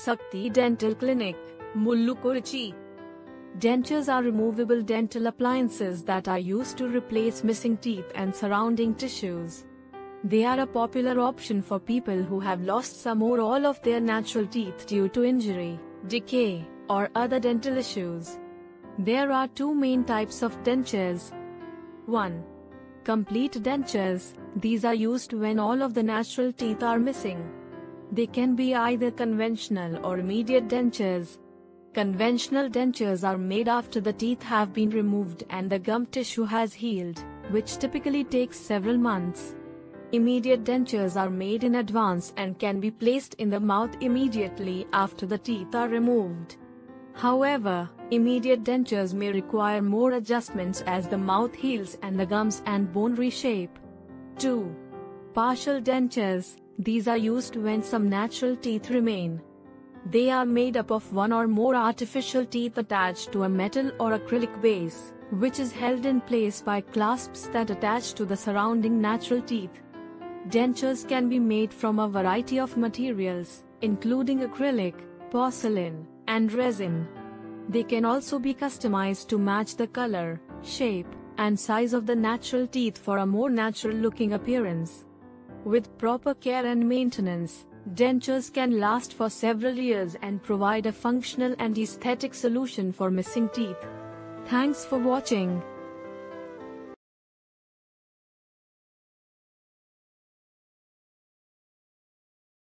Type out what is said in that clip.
Sakthi Dental Clinic, Mullukuruchi. Dentures are removable dental appliances that are used to replace missing teeth and surrounding tissues. They are a popular option for people who have lost some or all of their natural teeth due to injury, decay, or other dental issues. There are two main types of dentures. 1. Complete dentures. These are used when all of the natural teeth are missing. They can be either conventional or immediate dentures. Conventional dentures are made after the teeth have been removed and the gum tissue has healed, which typically takes several months. Immediate dentures are made in advance and can be placed in the mouth immediately after the teeth are removed. However, immediate dentures may require more adjustments as the mouth heals and the gums and bone reshape. 2. Partial dentures. These are used when some natural teeth remain. They are made up of one or more artificial teeth attached to a metal or acrylic base, which is held in place by clasps that attach to the surrounding natural teeth. Dentures can be made from a variety of materials, including acrylic, porcelain, and resin. They can also be customized to match the color, shape, and size of the natural teeth for a more natural-looking appearance. With proper care and maintenance, dentures can last for several years and provide a functional and aesthetic solution for missing teeth. Thanks for watching.